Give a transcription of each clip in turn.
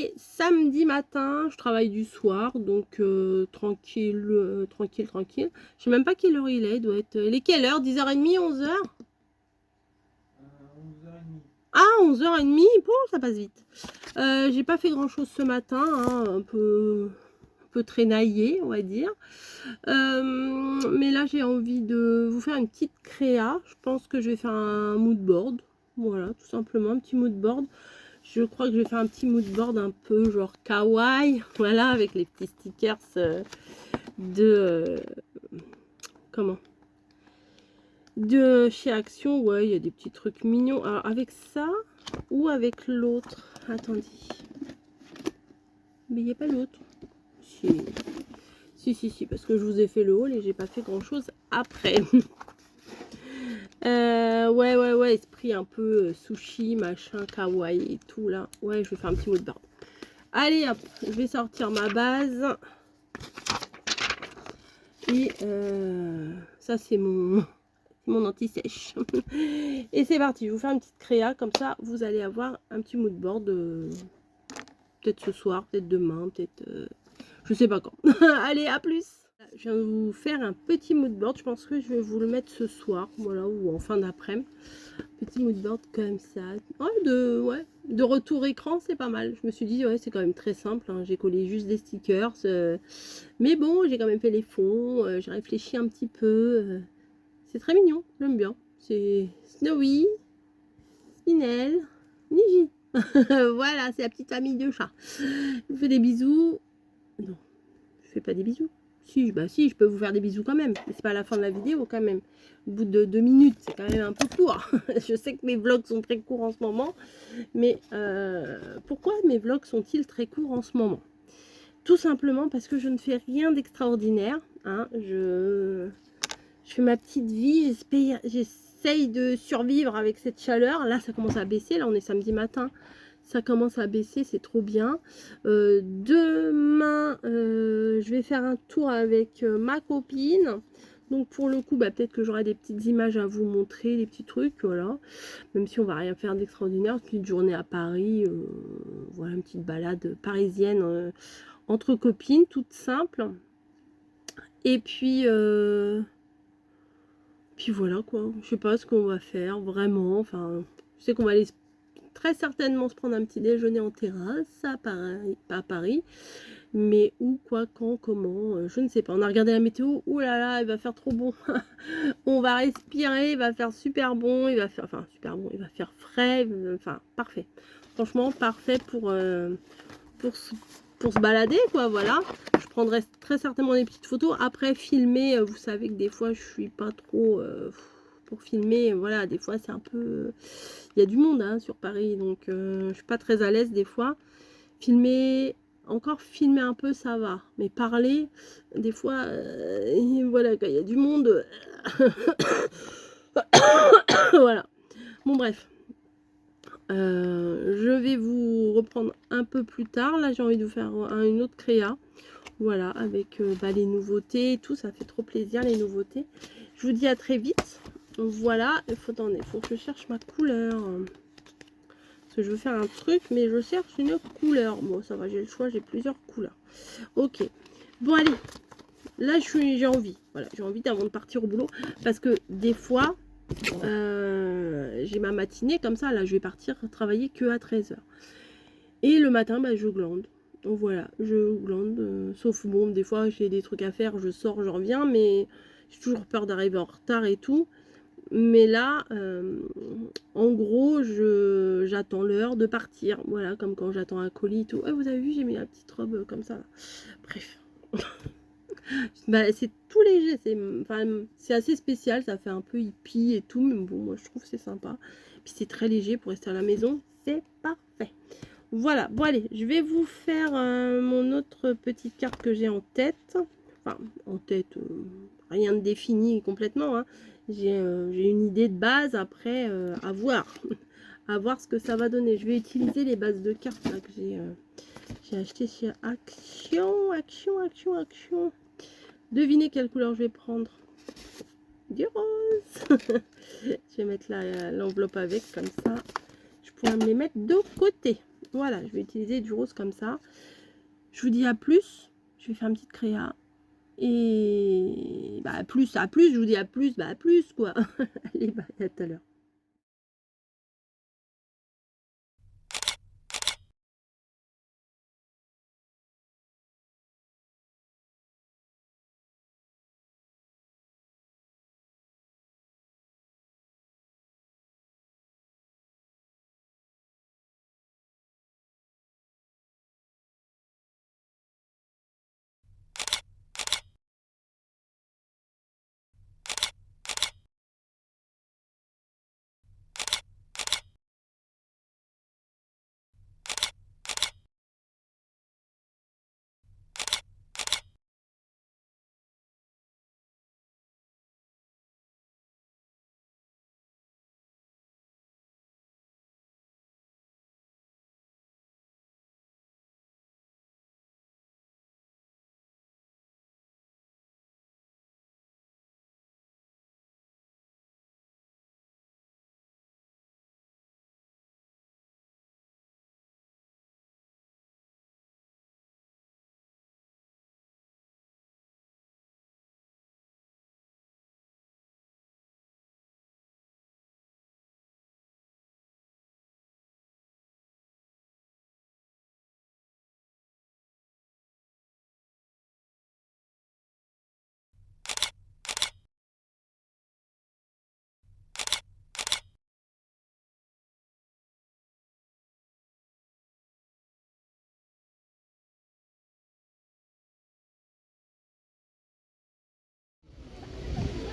est samedi matin, je travaille du soir, donc tranquille, tranquille. Je sais même pas quelle heure il est, il doit être... Il est quelle heure? 10h30, 11h? 11h30. Ah, 11h30, bon, ça passe vite. J'ai pas fait grand chose ce matin, hein, un peu traînaillé, on va dire. Mais là, j'ai envie de vous faire une petite créa. Je pense que je vais faire un mood board. Voilà, tout simplement, un petit mood board. Je crois que je vais faire un petit mood board un peu genre kawaii. Voilà, avec les petits stickers de... comment? De chez Action. Ouais, il y a des petits trucs mignons. Alors, avec ça ou avec l'autre? Attendez. Mais il n'y a pas l'autre. Si, parce que je vous ai fait le haul et j'ai pas fait grand chose après. Ouais, esprit un peu sushi, machin, kawaii et tout là. Ouais, je vais faire un petit mot de barre. Allez hop, je vais sortir ma base. Et ça c'est mon anti-sèche. Et c'est parti, je vais vous faire une petite créa, comme ça vous allez avoir un petit mood board. Peut-être ce soir, peut-être demain, peut-être... je sais pas quand. Allez, à plus. Je viens de vous faire un petit mood board. Je pense que je vais vous le mettre ce soir, voilà, ou en fin d'après-midi. Petit mood board comme ça. Ouais, de retour écran, c'est pas mal. Je me suis dit, ouais, c'est quand même très simple. Hein. J'ai collé juste des stickers. Mais bon, j'ai quand même fait les fonds. J'ai réfléchi un petit peu. C'est très mignon, j'aime bien. C'est Snowy, Spinel, Niji. Voilà, c'est la petite famille de chats. Je vous fais des bisous. Non, je fais pas des bisous. Si, bah si, je peux vous faire des bisous quand même. Mais c'est pas à la fin de la vidéo quand même. Au bout de 2 minutes, c'est quand même un peu court. Je sais que mes vlogs sont très courts en ce moment. Mais pourquoi mes vlogs sont-ils très courts en ce moment? Tout simplement parce que je ne fais rien d'extraordinaire. Hein. Je fais ma petite vie. J'essaye de survivre avec cette chaleur. Là, ça commence à baisser. Là, on est samedi matin. Ça commence à baisser, c'est trop bien. Demain, je vais faire un tour avec ma copine. Donc pour le coup, bah, peut-être que j'aurai des petites images à vous montrer, des petits trucs, voilà. Même si on va rien faire d'extraordinaire, une petite journée à Paris, voilà, une petite balade parisienne entre copines, toute simple. Et puis voilà quoi. Je sais pas ce qu'on va faire vraiment. Enfin, je sais qu'on va aller très certainement se prendre un petit déjeuner en terrasse, pas à Paris, mais où, quoi, quand, comment, je ne sais pas. On a regardé la météo, ouh là là, il va faire trop bon. On va respirer, il va faire super bon, il va faire, enfin super bon, il va faire frais, enfin parfait. Franchement, parfait pour, pour se balader, quoi, voilà. Je prendrai très certainement des petites photos. Après, filmer, vous savez que des fois, je suis pas trop... pour filmer, voilà, des fois, c'est un peu... Il y a du monde hein, sur Paris, donc je suis pas très à l'aise des fois. Encore filmer un peu, ça va. Mais parler, des fois, voilà, quand il y a du monde... voilà. Bon, bref. Je vais vous reprendre un peu plus tard. Là, j'ai envie de vous faire une autre créa. Voilà, avec les nouveautés et tout. Ça fait trop plaisir, les nouveautés. Je vous dis à très vite. Voilà, il faut que je cherche ma couleur. Parce que je veux faire un truc, mais je cherche une couleur. Bon, ça va, j'ai le choix, j'ai plusieurs couleurs. Ok. Bon, allez. Là, j'ai envie. Voilà, j'ai envie avant de partir au boulot. Parce que des fois... j'ai ma matinée comme ça, là je vais partir travailler que à 13h. Et le matin, bah, je glande. Donc voilà, je glande. Sauf bon, des fois j'ai des trucs à faire, je sors, je reviens, mais j'ai toujours peur d'arriver en retard et tout. Mais là, en gros, j'attends l'heure de partir. Voilà, comme quand j'attends un colis et tout. Ah, vous avez vu, j'ai mis la petite robe comme ça. Là. Bref. Bah, c'est tout léger, c'est assez spécial, ça fait un peu hippie et tout, mais bon, moi je trouve que c'est sympa. Puis c'est très léger pour rester à la maison, c'est parfait. Voilà, bon allez, je vais vous faire mon autre petite carte que j'ai en tête. Enfin, en tête, rien de défini complètement. Hein. J'ai une idée de base, après, à voir. À voir ce que ça va donner. Je vais utiliser les bases de cartes là, que j'ai acheté chez Action. Devinez quelle couleur je vais prendre. Du rose. Je vais mettre l'enveloppe avec, comme ça. Je pourrais me les mettre de côté. Voilà, je vais utiliser du rose comme ça. Je vous dis à plus. Je vais faire une petite créa. Et bah à plus, je vous dis à plus, bah à plus quoi. Allez, bah à tout à l'heure.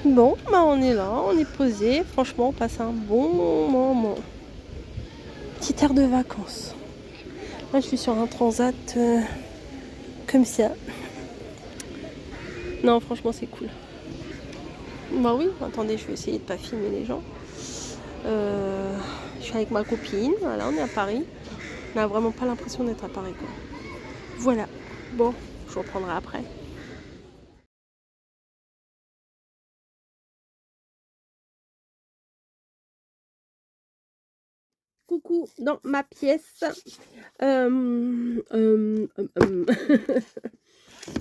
Bon, bah on est là, on est posé. Franchement, on passe un bon moment. Petite air de vacances. Là, je suis sur un transat comme ça. Non, franchement, c'est cool. Bah oui, attendez, je vais essayer de pas filmer les gens. Je suis avec ma copine, voilà, on est à Paris. On n'a vraiment pas l'impression d'être à Paris, quoi. Voilà. Bon, je reprendrai après. Coucou dans ma pièce.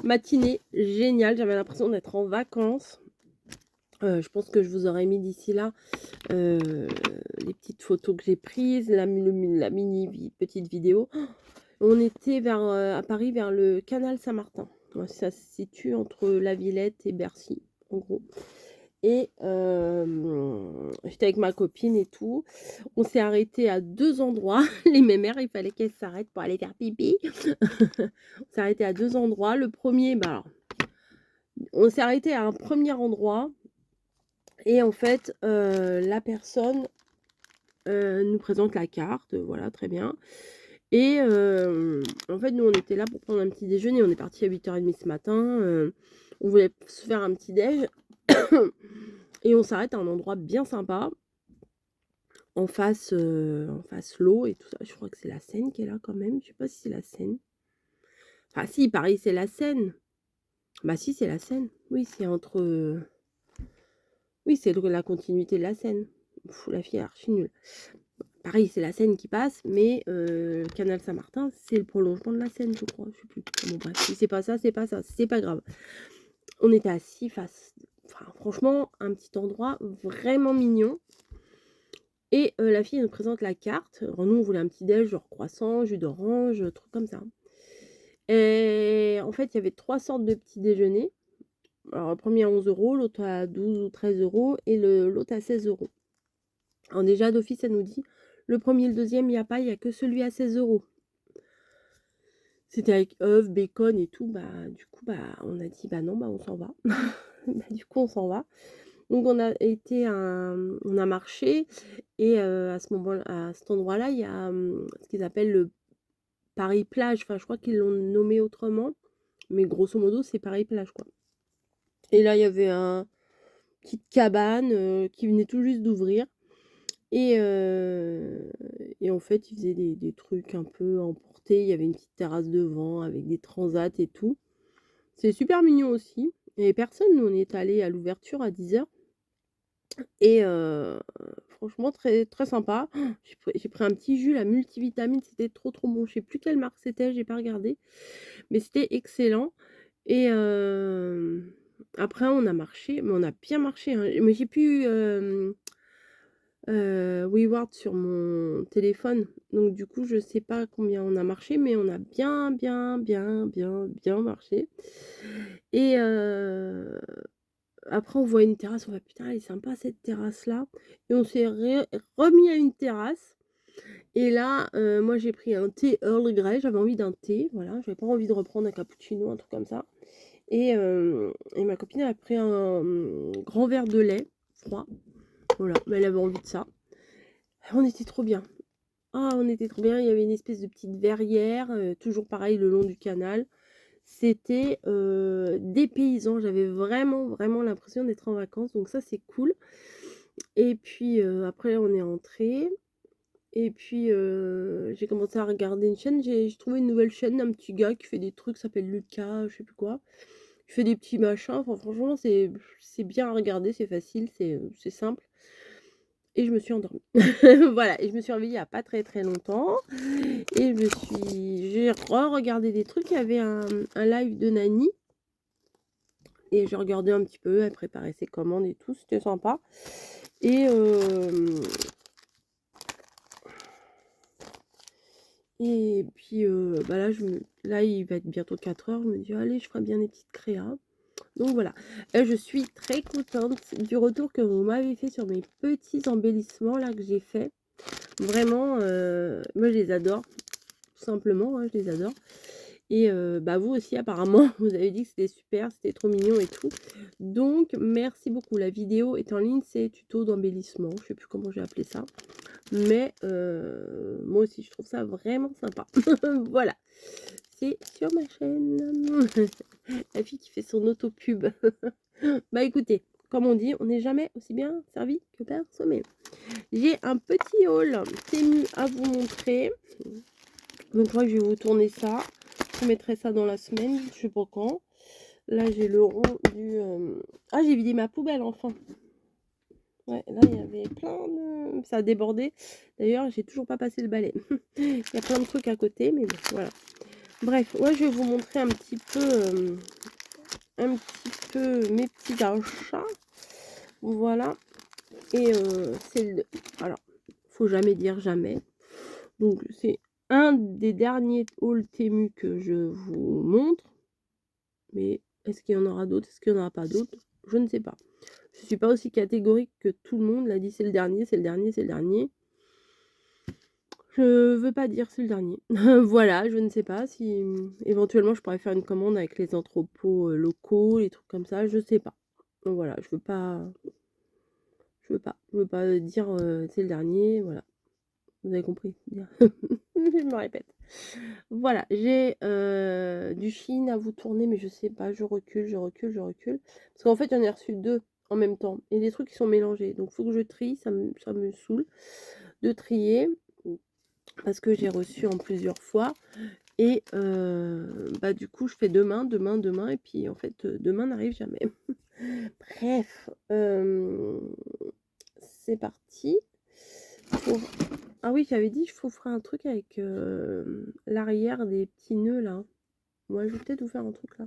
Matinée géniale, j'avais l'impression d'être en vacances. Je pense que je vous aurais mis d'ici là les petites photos que j'ai prises, la petite vidéo. On était à Paris, vers le canal Saint-Martin. Ça se situe entre la Villette et Bercy, en gros. Et j'étais avec ma copine et tout. On s'est arrêté à 2 endroits. Les mémères, il fallait qu'elles s'arrêtent pour aller faire pipi. On s'est arrêté à 2 endroits. Le premier, bah alors, on s'est arrêté à un premier endroit. Et en fait, la personne nous présente la carte. Voilà, très bien. Et en fait, nous, on était là pour prendre un petit déjeuner. On est parti à 8h30 ce matin. On voulait se faire un petit déj. Et on s'arrête à un endroit bien sympa. En face l'eau et tout ça. Je crois que c'est la Seine qui est là quand même. Je sais pas si c'est la Seine. Enfin, si, Paris, c'est la Seine. Bah si, c'est la Seine. Oui, c'est entre... Oui, c'est la continuité de la Seine. Pff, la fille est archi nulle. Paris, c'est la Seine qui passe, mais le canal Saint-Martin, c'est le prolongement de la Seine, je crois. Je sais plus. Bon, bref, si c'est pas ça, c'est pas ça. C'est pas grave. On était assis face... Enfin, franchement, un petit endroit vraiment mignon. Et la fille nous présente la carte. Alors nous, on voulait un petit déj, genre croissant, jus d'orange, truc comme ça. Et en fait, il y avait 3 sortes de petits déjeuners. Alors, le premier à 11 €, l'autre à 12 ou 13 € et l'autre à 16 €. Alors déjà, d'office, elle nous dit, le premier et le deuxième, il n'y a que celui à 16 €. C'était avec œufs, bacon et tout. Bah, du coup, bah, on a dit, bah non, bah on s'en va. Bah, du coup, on s'en va. Donc on a marché et à cet endroit-là, il y a ce qu'ils appellent le Paris plage. Enfin, je crois qu'ils l'ont nommé autrement, mais grosso modo, c'est Paris plage, quoi. Et là, il y avait une petite cabane qui venait tout juste d'ouvrir. Et en fait, ils faisaient des trucs un peu emportés. Il y avait une petite terrasse devant avec des transats et tout. C'est super mignon aussi. Il n'y avait personne. Nous, on est allés à l'ouverture à 10h. Et franchement très, très sympa. J'ai pris un petit jus, la multivitamine, c'était trop, trop bon. Je sais plus quelle marque c'était, j'ai pas regardé, mais c'était excellent et après on a marché, mais on a bien marché, hein. Mais j'ai plus, Reward sur mon téléphone, donc du coup, je sais pas combien on a marché, mais on a bien, bien, bien, bien, bien marché et après on voit une terrasse, on va: «Putain, elle est sympa cette terrasse-là» et on s'est remis à une terrasse et là, moi j'ai pris un thé Earl Grey, j'avais envie d'un thé, voilà, j'avais pas envie de reprendre un cappuccino, un truc comme ça et ma copine a pris un, grand verre de lait froid, voilà, mais elle avait envie de ça. On était trop bien. Ah, on était trop bien, il y avait une espèce de petite verrière, toujours pareil le long du canal. C'était, dépaysant, j'avais vraiment, vraiment l'impression d'être en vacances, donc ça c'est cool et puis, après on est rentrés et puis, j'ai commencé à regarder une chaîne, j'ai trouvé une nouvelle chaîne d'un petit gars qui fait des trucs, s'appelle Lucas, je sais plus quoi. Il fait des petits machins, enfin franchement c'est bien à regarder, c'est facile, c'est simple et je me suis endormie. Voilà et je me suis réveillée il y a pas très, très longtemps et j'ai re-regardé des trucs, il y avait un live de Nani et j'ai regardé un petit peu, elle préparait ses commandes et tout, c'était sympa et puis, bah, là il va être bientôt 4 heures, je me dis: «Allez, je ferai bien des petites créas». Donc voilà, je suis très contente du retour que vous m'avez fait sur mes petits embellissements là que j'ai fait. Vraiment, moi je les adore, tout simplement, hein, je les adore et bah, vous aussi apparemment, vous avez dit que c'était super, c'était trop mignon et tout. Donc merci beaucoup. La vidéo est en ligne, c'est tuto d'embellissement, je sais plus comment j'ai appelé ça, mais moi aussi je trouve ça vraiment sympa. Voilà, c'est sur ma chaîne. La fille qui fait son auto-pub. Bah écoutez, comme on dit, on n'est jamais aussi bien servi que par soi-même. J'ai un petit haul Temu à vous montrer. Donc je crois que je vais vous tourner ça. Je mettrai ça dans la semaine, je sais pas quand. Là j'ai le rond du... Ah, j'ai vidé ma poubelle enfin. Ouais, là il y avait plein de... Ça a débordé. D'ailleurs, j'ai toujours pas passé le balai. Il y a plein de trucs à côté, mais bon, voilà. Bref, ouais, je vais vous montrer un petit peu mes petits achats. Voilà. Et alors, faut jamais dire jamais. Donc c'est un des derniers hauls Temu que je vous montre. Mais est-ce qu'il y en aura d'autres? Est-ce qu'il n'y en aura pas d'autres? Je ne sais pas. Je suis pas aussi catégorique que tout le monde l'a dit, c'est le dernier, c'est le dernier, c'est le dernier. Je veux pas dire c'est le dernier. Voilà, je ne sais pas si éventuellement je pourrais faire une commande avec les entrepôts locaux, les trucs comme ça, je sais pas. Donc voilà, je veux pas dire c'est le dernier, voilà. Vous avez compris? Je me répète. Voilà, j'ai du Chine à vous tourner, mais je sais pas, je recule, je recule, je recule. Parce qu'en fait, j'en ai reçu deux en même temps. Et des trucs qui sont mélangés. Donc, il faut que je trie, ça me saoule de trier. Parce que j'ai reçu en plusieurs fois. Et bah, du coup, je fais demain, demain, demain. Et puis, en fait, demain n'arrive jamais. Bref, c'est parti. Ah oui, j'avais dit, je vous ferai un truc avec l'arrière des petits nœuds là. Moi, je vais peut-être vous faire un truc là.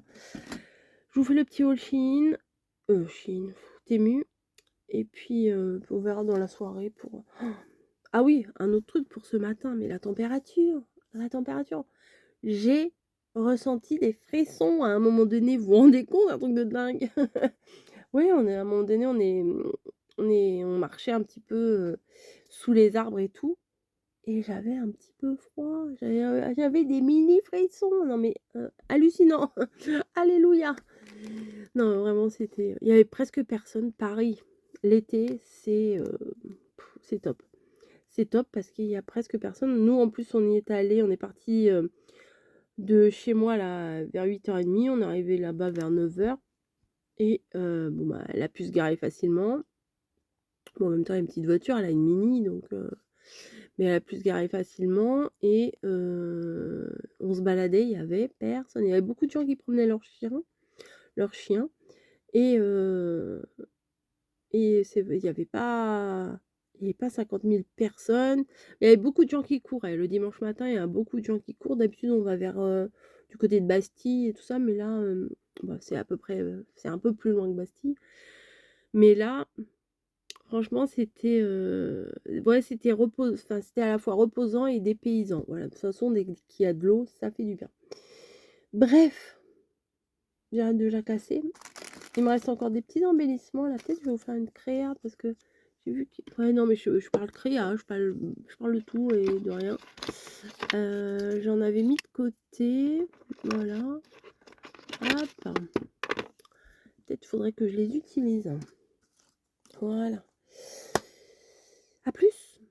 Je vous fais le petit haul Shein. Shein, Temu. Et puis, on verra dans la soirée pour... Ah oui, un autre truc pour ce matin, mais la température. La température. J'ai ressenti des frissons à un moment donné. Vous vous rendez compte, un truc de dingue. Oui, à un moment donné, on marchait un petit peu sous les arbres et tout. Et j'avais un petit peu froid, j'avais des mini frissons, non mais hallucinant, alléluia. Non, vraiment c'était il y avait presque personne. Paris, l'été, c'est top. C'est top parce qu'il y a presque personne. Nous, en plus, on y est allés, on est partis, de chez moi là vers 8h30, on est arrivé là-bas vers 9h et bon, bah, elle a pu se garer facilement. Bon, en même temps, elle a une petite voiture, elle a une Mini donc mais elle a pu se garer facilement et on se baladait, il y avait personne. Il y avait beaucoup de gens qui promenaient leurs chiens et il y avait pas Il y avait pas 50 000 personnes. Il y avait beaucoup de gens qui couraient. Le dimanche matin, il y a beaucoup de gens qui courent. D'habitude, on va vers, du côté de Bastille et tout ça, mais là, bah, c'est à peu près, c'est un peu plus loin que Bastille. Mais là, franchement, c'était, ouais, c'était à la fois reposant et dépaysant. Voilà, de toute façon, dès qu'il y a de l'eau, ça fait du bien. Bref, j'arrête de jacasser. Il me reste encore des petits embellissements là. Peut-être je vais vous faire une créa parce que j'ai vu que... Ouais, non, mais je parle créa, hein, je parle de tout et de rien. J'en avais mis de côté. Voilà. Hop. Peut-être faudrait que je les utilise. Voilà. À plus,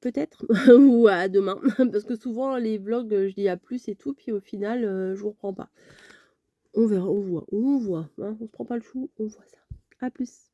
peut-être. Ou à demain. Parce que souvent, les vlogs, je dis à plus et tout. Puis au final, je vous reprends pas. On verra, on voit. On voit. Hein, on se prend pas le chou, on voit ça. À plus.